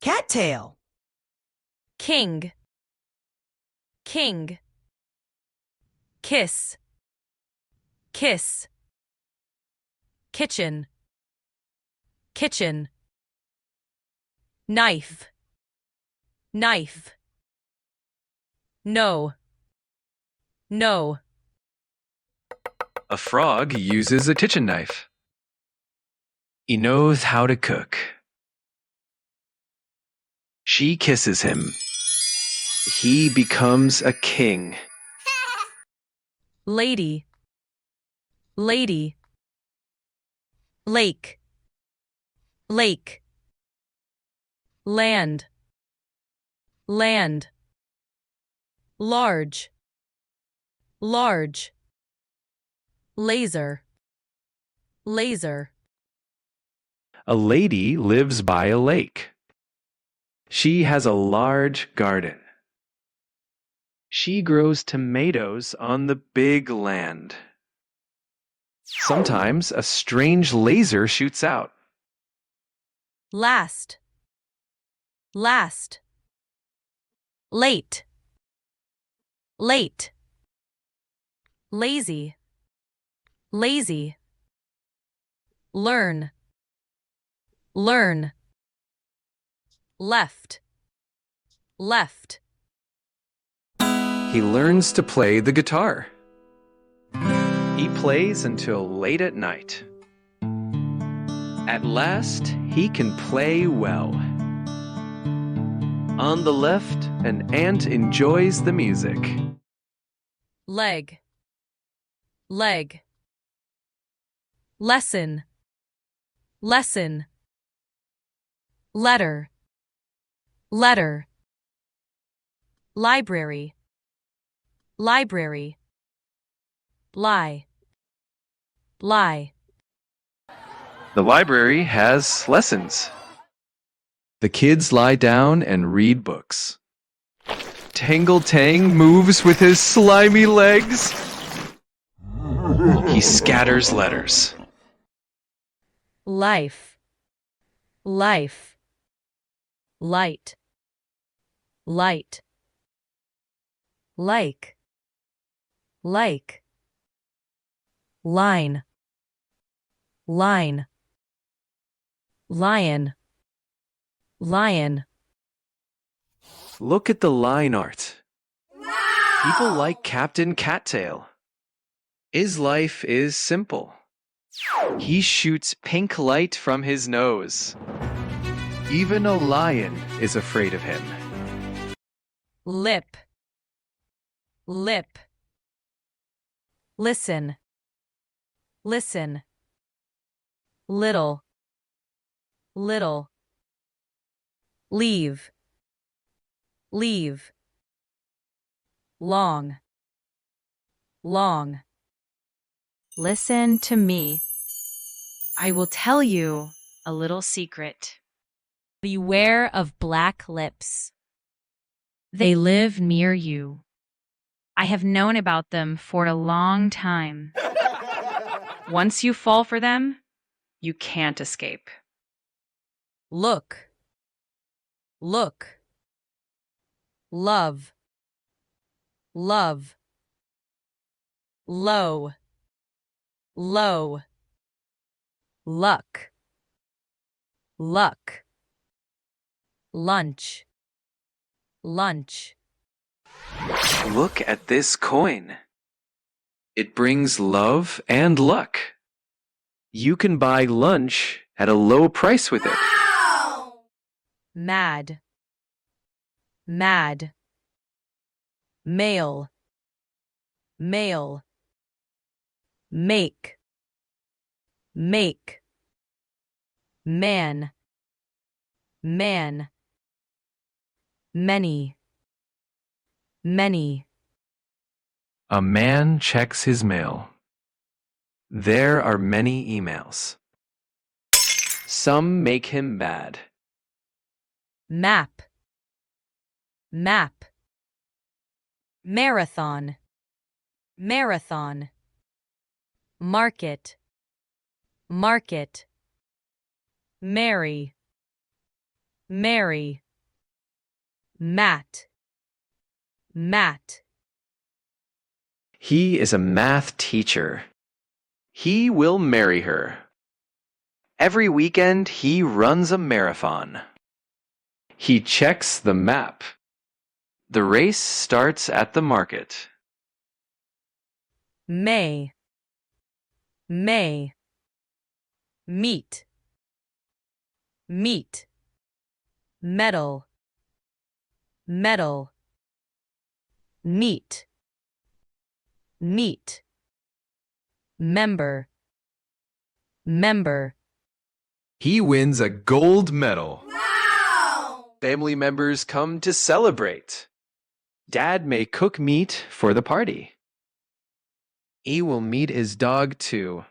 cattail. king, king. Kiss, kiss. Kitchen, kitchen. Knife, knife. No, no. A frog uses a kitchen knife. He knows how to cook. She kisses him. He becomes a king. Lady, lady. Lake, lake. Land, land. Large, large. Laser, laser. A lady lives by a lake. She has a large garden. She grows tomatoes on the big land. Sometimes a strange laser shoots out. Last, last. Late, late. Lazy, lazy. Learn, learn. Left, left. He learns to play the guitar. He plays until late at night. At last, he can play well. On the left, an ant enjoys the music. Leg, leg. Lesson, lesson. Letter, letter. Library, library. Lie, lie. The library has lessons. The kids lie down and read books. Tangle Tang moves with his slimy legs. He scatters letters. Life, life. Light, light. Like, like. Line, line. Lion, lion. Look at the line art. People like Captain Cattail. His life is simple. He shoots pink light from his nose. Even a lion is afraid of him. Lip, lip. Listen, listen. Little, little. Leave, leave. Long, long. Listen to me. I will tell you a little secret. Beware of black lips. They live near you. I have known about them for a long time. Once you fall for them, you can't escape. Look, look. Love, love. Low, low. Luck, luck. Lunch, lunch. Look at this coin. It brings love and luck. You can buy lunch at a low price with it. Mad, mad. Male, male. Make, make. Man, man. Many, many. A man checks his mail. There are many emails. Some make him mad. Map, map. Marathon, marathon. Market, market. Marry, Mary, Matt, Matt. He is a math teacher. He will marry her. Every weekend he runs a marathon. He checks the map. The race starts at the market. May, May. Meet, meet. Metal, metal. Neat, neat. Member, member. He wins a gold medal. Wow! Family members come to celebrate. Dad may cook meat for the party. He will meet his dog too.